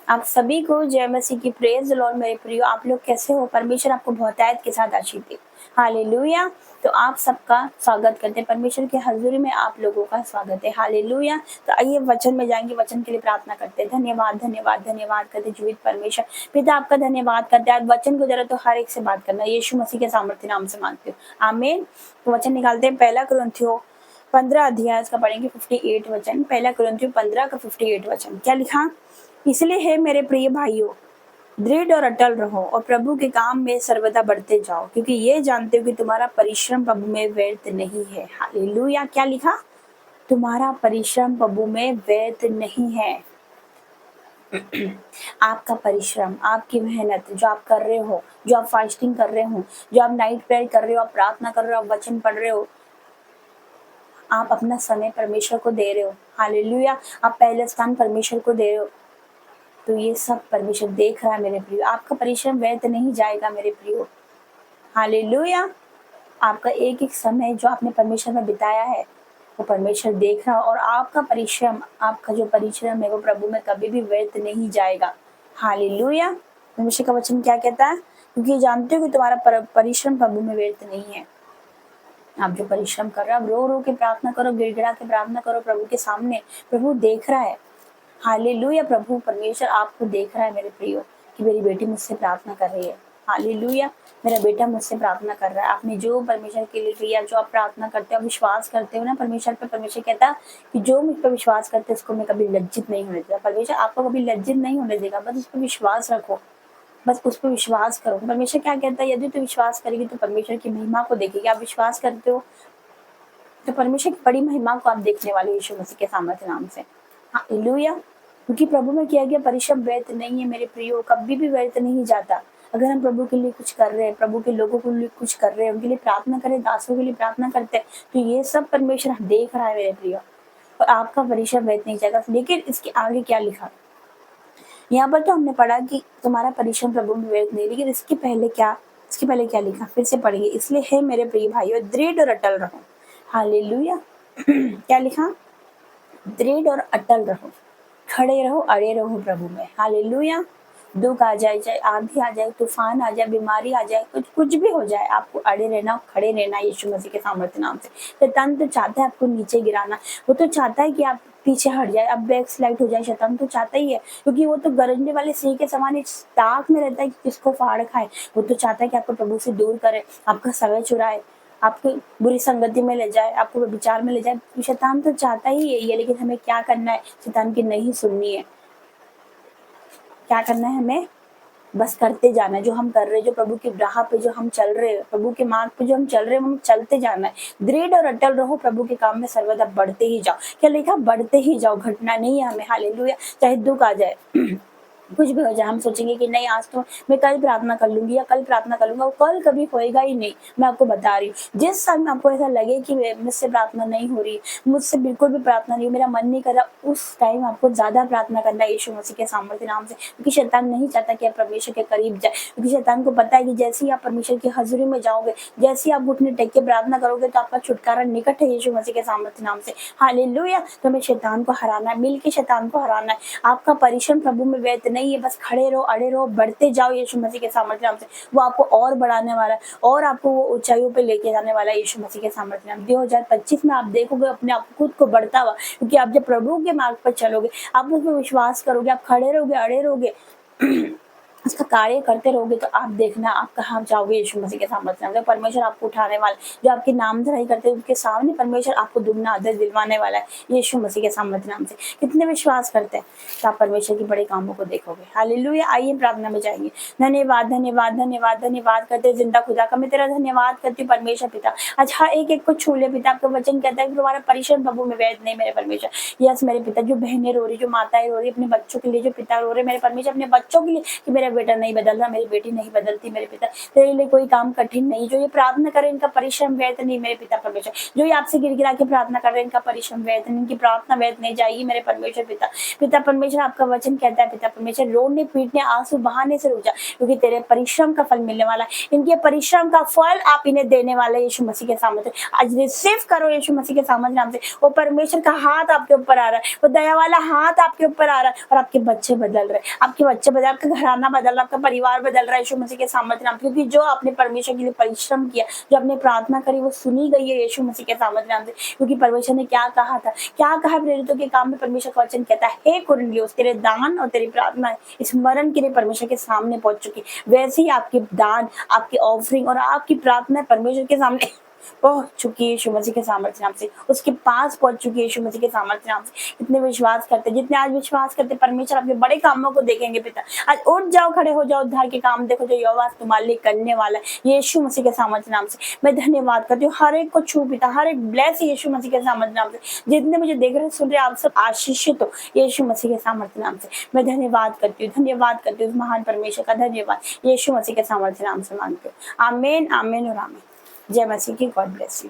आप सभी को जय मसीह की प्रेज लॉर्ड। मेरे प्रियो, आप लोग कैसे हो? परमेश्वर आपको बहुतायत के साथ आशीष दे। हालेलुया। तो आप सबका स्वागत करते हैं, परमेश्वर की हजूरी में आप लोगों का स्वागत है। हालेलुया। तो आइए वचन में जाएंगे, वचन के लिए प्रार्थना करते हैं। धन्यवाद धन्यवाद धन्यवाद करते जीवित परमेश्वर पिता, आपका धन्यवाद करते हैं। आज वचन को जरा तो हर एक से बात करना, यीशु मसीह के सामर्थ्य नाम से मांगते हो, आमीन। तो वचन निकालते हैं, पहला कुरिन्थियों 15 अध्याय का पढ़ेंगे 58 वचन। पहला कुरिन्थियों 15 का 58 वचन क्या लिखा? इसलिए है मेरे प्रिय भाइयों, दृढ़ और अटल रहो और प्रभु के काम में सर्वदा बढ़ते जाओ, क्योंकि ये जानते हो कि तुम्हारा परिश्रम प्रभु में व्यर्थ नहीं है। हालेलुया। क्या लिखा? तुम्हारा परिश्रम प्रभु में व्यर्थ नहीं है। आपका परिश्रम, आपकी मेहनत जो आप कर रहे हो, जो आप फास्टिंग कर रहे हो, जो आप नाइट प्रेयर कर रहे हो, आप प्रार्थना कर रहे हो, आप वचन पढ़ रहे हो, आप अपना समय परमेश्वर को दे रहे हो। हालेलुया। आप पहले स्थान परमेश्वर को दे रहे हो, तो ये सब परमेश्वर देख रहा है मेरे प्रियो। आपका परिश्रम व्यर्थ नहीं जाएगा मेरे प्रियो। हालेलुया। आपका एक एक समय जो आपने परमेश्वर में बिताया है वो परमेश्वर देख रहा है, और आपका परिश्रम, आपका जो परिश्रम है वो प्रभु में कभी भी व्यर्थ नहीं जाएगा। हालेलुया। परमेश्वर का वचन क्या कहता है? क्योंकि जानते हो कि तुम्हारा परिश्रम प्रभु में व्यर्थ नहीं है। आप जो परिश्रम कर रहे हो, आप रो रो के प्रार्थना करो, गिड़गिड़ा के प्रार्थना करो प्रभु के सामने। प्रभु देख रहा है। हालेलुया। प्रभु परमेश्वर आपको देख रहा है मेरे प्रियो, कि मेरी बेटी मुझसे प्रार्थना कर रही है। हालेलुया। मेरा बेटा मुझसे प्रार्थना कर रहा है। आपने जो परमेश्वर के लिए किया, जो आप प्रार्थना करते हो, विश्वास करते हो ना परमेश्वर पे, परमेश्वर कहता कि जो मुझ पर विश्वास करते उसको मैं कभी लज्जित नहीं होने देगा। परमेश्वर आपको कभी लज्जित नहीं होने देगा। बस उस पर विश्वास रखो, बस उस पर विश्वास करो। परमेश्वर क्या कहता है? यदि तू विश्वास करेगी तो परमेश्वर की महिमा को देखेगी। आप विश्वास करते हो तो परमेश्वर की बड़ी महिमा को आप देखने वाले यीशु मसीह के सामर्थ्य नाम से। हालेलुया। क्योंकि प्रभु में किया गया परिश्रम व्यर्थ नहीं है मेरे प्रियो, कभी भी व्यर्थ नहीं जाता। अगर हम प्रभु के लिए कुछ कर रहे हैं, प्रभु के लोगों के लिए कुछ कर रहे हैं, उनके लिए प्रार्थना करें, दासों के लिए प्रार्थना करते हैं, तो ये सब परमेश्वर देख रहा है मेरे प्रियो, और आपका परिश्रम व्यर्थ नहीं जाएगा। लेकिन इसके आगे क्या लिखा? यहाँ पर तो हमने पढ़ा कि तुम्हारा परिश्रम प्रभु में व्यर्थ नहीं, लेकिन इसके पहले क्या लिखा? फिर से पढ़िए। इसलिए है मेरे प्रिय भाइयों, दृढ़ और अटल रहो। हालेलुया। क्या लिखा? दृढ़ और अटल रहो, खड़े रहो, अड़े रहो प्रभु में। हालेलुया। दुख आ जाए, चाहे आंधी आ जाए, तूफान आ जाए, बीमारी आ जाए, कुछ भी हो जाए, आपको अड़े रहना, खड़े रहना यीशु मसीह के सामर्थ्य नाम से। शैतान तो चाहता है आपको नीचे गिराना, वो तो चाहता है कि आप पीछे हट जाए, अब बैक स्लाइड हो जाए। शैतान तो चाहता ही है, क्योंकि वो तो गरजने वाले सिंह के समान इस ताक में रहता है कि किसको फाड़ खाए। वो तो चाहता है कि आपको प्रभु से दूर करे, आपका समय चुराए, आपको बुरी संगति में ले जाए, आपको विचार में ले जाए। शैतान तो चाहता ही यही है, लेकिन हमें क्या करना है? शैतान की नहीं सुननी है। क्या करना है हमें? बस करते जाना है जो हम कर रहे हैं, जो प्रभु की राह पे जो हम चल रहे हैं, प्रभु के मार्ग पे जो हम चल रहे हैं, हम चलते जाना है। दृढ़ और अटल रहो, प्रभु के काम में सर्वदा बढ़ते ही जाओ। क्या लिखा? बढ़ते ही जाओ, घटना नहीं है हमें। हालेलुया। चाहे दुख आ जाए, कुछ भी हो जाए, हम सोचेंगे कि नहीं आज तो मैं कल प्रार्थना कर लूंगी या कल प्रार्थना कर लूंगा, वो कल कभी होएगा ही नहीं। मैं आपको बता रही हूँ, जिस साल में आपको ऐसा लगे कि मुझसे प्रार्थना नहीं हो रही, मुझसे बिल्कुल भी प्रार्थना नहीं, मेरा मन नहीं कर रहा, उस टाइम आपको ज्यादा प्रार्थना करना है यीशु मसीह के सामर्थ्य नाम से। क्योंकि शैतान नहीं चाहता कि आप परमेश्वर के करीब जाए, क्योंकि शैतान को पता है कि जैसे ही आप परमेश्वर की हजूरी में जाओगे, जैसे ही आप घुटने टेक के प्रार्थना करोगे, तो आपका छुटकारा निकट है यीशु मसीह के सामर्थ्य नाम से। हालेलुया। तो हमें शैतान को हराना है, मिल के शैतान को हराना है। आपका परिश्रम प्रभु में व्यर्थ नहीं है, बस खड़े रहो, अड़े रहो, बढ़ते जाओ यीशु मसीह के सामर्थ्य नाम से। वो आपको और बढ़ाने वाला है, और आपको वो ऊंचाइयों पे लेके जाने वाला है यीशु मसीह के सामर्थ्य नाम। 2025 में आप देखोगे अपने आप खुद को बढ़ता हुआ, क्योंकि आप जब प्रभु के मार्ग पर चलोगे, आप उस पर विश्वास करोगे, आप खड़े रहोगे, अड़े रहोगे, उसका कार्य करते रहोगे, तो आप देखना आप कहाँ जाओगे यीशु मसीह के सामर्थ्य नाम से। परमेश्वर आपको उठाने वाला, जो आपकी नाम धराई करते हैं उनके सामने परमेश्वर आपको दुगना आदर दिलवाने वाला है यीशु मसीह के सामर्थ्य नाम से। कितने विश्वास करते हैं तो आप परमेश्वर की बड़े कामों को देखोगे। हालेलुया। आइए प्रार्थना में जाएंगे। धन्यवाद धन्यवाद धन्यवाद धन्यवाद करते जिंदा खुदा का, मैं तेरा धन्यवाद करती हूँ परमेश्वर पिता। अच्छा, एक एक को छू ले पिता। आपका वचन कहता है कि तुम्हारा परिश्रम प्रभु में व्यर्थ नहीं मेरे परमेश्वर। यस मेरे पिता, जो बहनें रो रही, जो माताएं रो रही अपने बच्चों के लिए, जो पिता रो रहे मेरे परमेश्वर अपने बच्चों के लिए कि मेरा बेटा नहीं बदल रहा, मेरी बेटी नहीं बदलती मेरे पिता, तेरे लिए कोई काम कठिन नहीं। जो ये प्रार्थना करें इनका परिश्रम व्यर्थ नहीं मेरे पिता परमेश्वर, जो ये आपसे गिड़गिड़ा के प्रार्थना कर रहे हैं इनका परिश्रम व्यर्थ नहीं, इनकी प्रार्थना व्यर्थ नहीं जाएगी मेरे परमेश्वर पिता। पिता परमेश्वर आपका वचन कहता है पिता परमेश्वर, रोने पीटने आंसू बहाने से रुक जा, क्योंकि तेरे परिश्रम का फल मिलने वाला है। इनके परिश्रम का फल आप इन्हें देने वाले यीशु मसीह के सामर्थ्य। आज रिसीव करो यीशु मसीह के सामर्थ्य नाम से। वो परमेश्वर का हाथ आपके ऊपर आ रहा है, वो दया वाला हाथ आपके ऊपर आ रहा है, और आपके बच्चे बदल रहे हैं, आपके बच्चे बदल, आपका घराना बदल रहा है, आपका परिवार बदल रहा है यीशु मसीह के सामर्थ्य नाम, क्योंकि जो आपने परमेश्वर के लिए परिश्रम किया, जो आपने प्रार्थना करी, वो सुनी गई है यीशु मसीह के सामर्थ्य नाम से। क्योंकि परमेश्वर ने क्या कहा था, क्या कहा प्रेरितों के काम में, परमेश्वर का वचन कहता है, हे कुरिन्थियों, तेरे दान और तेरी प्रार्थना इस मरण के लिए परमेश्वर के सामने पहुंच चुकी। वैसे ही आपकी दान, आपकी ऑफरिंग और आपकी प्रार्थना परमेश्वर के सामने पहुंच चुकी है यीशु मसीह के सामर्थ्य नाम से, उसके पास पहुंच चुकी है यीशु मसीह के सामर्थ्य नाम से। कितने विश्वास करते, जितने आज विश्वास करते, परमेश्वर आपके बड़े कामों को देखेंगे पिता। आज उठ जाओ, खड़े हो जाओ, उद्धार के काम देखो जो यहोवा तुम्हारे लिए करने वाला है यीशु मसीह के सामर्थ्य नाम से। मैं धन्यवाद करती हूँ, हर एक को छू पिता, हर एक ब्लेस यीशु मसीह के सामर्थ्य नाम से। जितने मुझे देख रहे सुन रहे, आप सब आशीषित हो यीशु मसीह के सामर्थ्य नाम से। मैं धन्यवाद करती हूँ, धन्यवाद करती हूँ महान परमेश्वर का, धन्यवाद यीशु मसीह के सामर्थ्य नाम से मांगती हूँ। आमीन, आमीन और आमीन। जय मसीह की। God bless you.